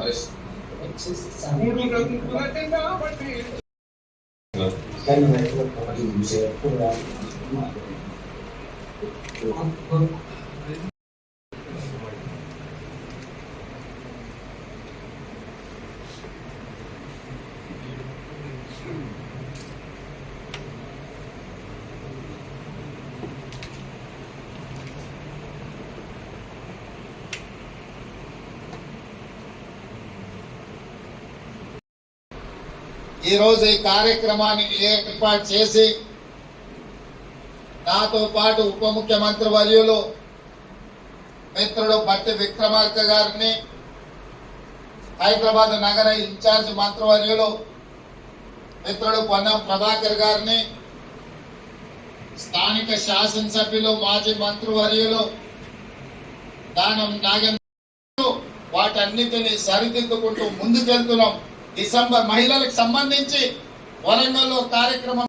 ఈ రోజు ఈ కార్యక్రమాన్ని ఏర్పాటు చేసి నాతో పాటు ఉప ముఖ్యమంత్రి వర్యులు మిత్రుడు బట్టి విక్రమార్క గారిని, హైదరాబాద్ నగర ఇన్ఛార్జ్ మంత్రివర్యులు మిత్రుడు పొన్నం ప్రభాకర్ గారిని, స్థానిక శాసనసభ్యులు మాజీ మంత్రివర్యులు దానం నాగేంద్ర, వాటన్నిటిని సరిదిద్దుకుంటూ ముందుకెళ్తున్నాం. డిసెంబర్ మహిళలకు సంబంధించి వరంగల్లో కార్యక్రమం,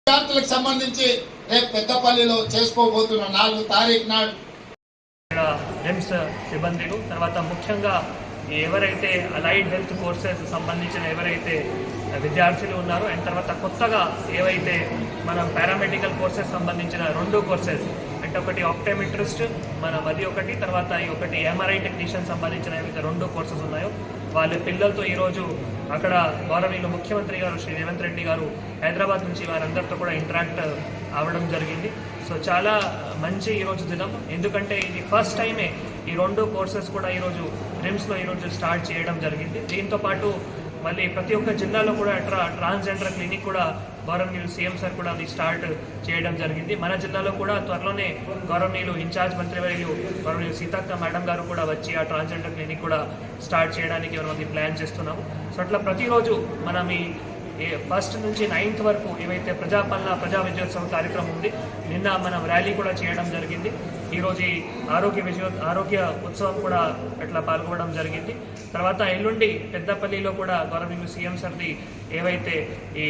విద్యార్థులకు సంబంధించి రేపు పెద్దపల్లిలో చేసుకోబోతున్న 4 తారీఖు నాడు రిమ్స్ సిబ్బందులు, తర్వాత ముఖ్యంగా ఎవరైతే అలైడ్ హెల్త్ కోర్సెస్ సంబంధించిన ఎవరైతే విద్యార్థులు ఉన్నారో, అండ్ తర్వాత కొత్తగా ఏవైతే మనం పారామెడికల్ కోర్సెస్ సంబంధించిన 2 కోర్సెస్ అంటే ఒకటి ఆప్టోమెట్రిస్ట్ అది ఒకటి, తర్వాత ఒకటి ఎంఆర్ఐ టెక్నీషియన్ సంబంధించిన ఏవైతే 2 కోర్సెస్ ఉన్నాయో వాళ్ళ పిల్లలతో ఈరోజు అక్కడ గౌరవనీయులు ముఖ్యమంత్రి గారు శ్రీ రేవంత్ రెడ్డి గారు హైదరాబాద్ నుంచి వారందరితో కూడా ఇంటరాక్ట్ అవ్వడం జరిగింది. సో చాలా మంచి ఈరోజు దినం, ఎందుకంటే ఇది ఫస్ట్ టైమే ఈ 2 కోర్సెస్ కూడా ఈరోజు రిమ్స్లో ఈరోజు స్టార్ట్ చేయడం జరిగింది. దీంతో పాటు మళ్ళీ ప్రతి ఒక్క జిల్లాలో కూడా ట్రాన్స్జెండర్ క్లినిక్ కూడా గౌరవనీయులు సీఎం సార్ కూడా అది స్టార్ట్ చేయడం జరిగింది. మన జిల్లాలో కూడా త్వరలోనే గౌరవనీయులు ఇన్ఛార్జ్ మంత్రివర్యులు గౌరవనీయులు సీతక్క మేడం గారు కూడా వచ్చి ఆ ట్రాన్స్జెండర్ క్లినిక్ కూడా స్టార్ట్ చేయడానికి మనం ప్లాన్ చేస్తున్నాము. సో అట్లా ప్రతిరోజు మనం ఈ ఫస్ట్ నుంచి 9th వరకు ఏవైతే ప్రజాపాలన ప్రజా విజయోత్సవం కార్యక్రమం ఉంది, నిన్న మనం ర్యాలీ కూడా చేయడం జరిగింది. ఈరోజు ఈ ఆరోగ్య ఉత్సవం కూడా అట్లా పాల్గొనడం జరిగింది. తర్వాత ఎల్లుండి పెద్దపల్లిలో కూడా గౌరవనీయులు సీఎం సార్ది ఏవైతే ఈ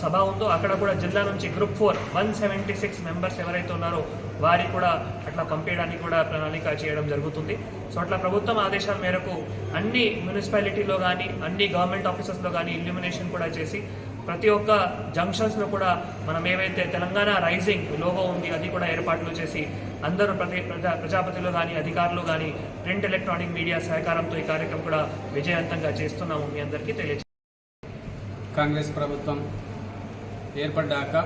సభ ఉందో అక్కడ కూడా జిల్లా నుంచి గ్రూప్ 4 176 మెంబర్స్ ఎవరైతే ఉన్నారో వారి కూడా అట్లా పంపించడానికి కూడా ప్రణాళిక చేయడం జరుగుతుంది. సో అట్లా ప్రభుత్వం ఆదేశాల మేరకు అన్ని మున్సిపాలిటీలో కానీ అన్ని గవర్నమెంట్ ఆఫీసెస్లో కానీ ఇల్యూమినేషన్ కూడా చేసి ప్రతి ఒక్క జంక్షన్స్లో కూడా మనం ఏవైతే తెలంగాణ రైజింగ్ లోగో ఉంది అది కూడా ఏర్పాట్లు చేసి అందరూ ప్రజాపతిలో కానీ అధికారులు కానీ ప్రింట్ ఎలక్ట్రానిక్ మీడియా సహకారంతో ఈ కార్యక్రమం కూడా విజయవంతంగా చేస్తున్నాము. మీ అందరికీ తెలియజేస్తాం. కాంగ్రెస్ ప్రభుత్వం ఏర్పడ్డాక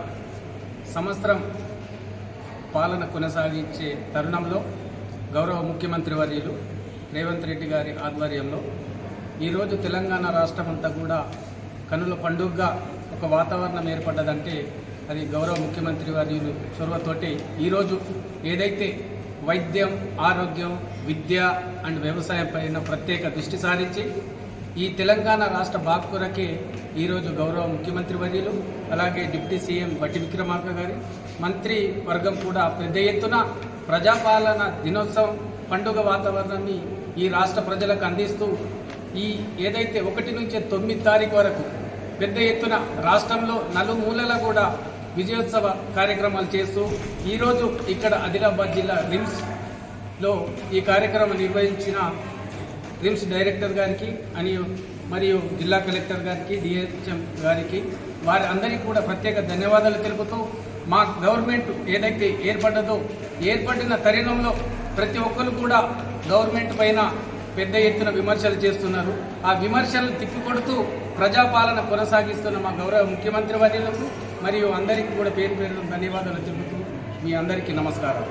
సంవత్సరం పాలన కొనసాగించే తరుణంలో గౌరవ ముఖ్యమంత్రి వర్యులు రేవంత్ రెడ్డి గారి ఆధ్వర్యంలో ఈరోజు తెలంగాణ రాష్ట్రం అంతా కూడా కనుల పండుగగా ఒక వాతావరణం ఏర్పడ్డదంటే అది గౌరవ ముఖ్యమంత్రి వర్యులు చొరవతోటి ఈరోజు ఏదైతే వైద్యం, ఆరోగ్యం, విద్య అండ్ వ్యవసాయం పైన ప్రత్యేక దృష్టి సారించి ఈ తెలంగాణ రాష్ట్ర బాగు కొరకే ఈరోజు గౌరవ ముఖ్యమంత్రి వర్యులు అలాగే డిప్యూటీ సీఎం బట్టి విక్రమార్క గారి మంత్రి వర్గం కూడా పెద్ద ఎత్తున ప్రజాపాలన దినోత్సవం పండుగ వాతావరణాన్ని ఈ రాష్ట్ర ప్రజలకు అందిస్తూ ఈ ఏదైతే 1 నుంచి 9 తారీఖు వరకు పెద్ద ఎత్తున రాష్ట్రంలో నలుమూలలా కూడా విజయోత్సవ కార్యక్రమాలు చేస్తూ ఈరోజు ఇక్కడ ఆదిలాబాద్ జిల్లా రిమ్స్లో ఈ కార్యక్రమం నిర్వహించిన రిమ్స్ డైరెక్టర్ గారికి మరియు జిల్లా కలెక్టర్ గారికి, డిహెచ్ఎం గారికి, వారి అందరికీ కూడా ప్రత్యేక ధన్యవాదాలు తెలుపుతూ మా గవర్నమెంట్ ఏదైతే ఏర్పడిన తరుణంలో ప్రతి ఒక్కరు కూడా గవర్నమెంట్ పైన పెద్ద ఎత్తున విమర్శలు చేస్తున్నారు. ఆ విమర్శలు తిప్పికొడుతూ ప్రజాపాలన కొనసాగిస్తున్న మా గౌరవ ముఖ్యమంత్రి వర్యులకు మరియు అందరికీ కూడా పేరు ధన్యవాదాలు తెలుపుతూ మీ అందరికీ నమస్కారం.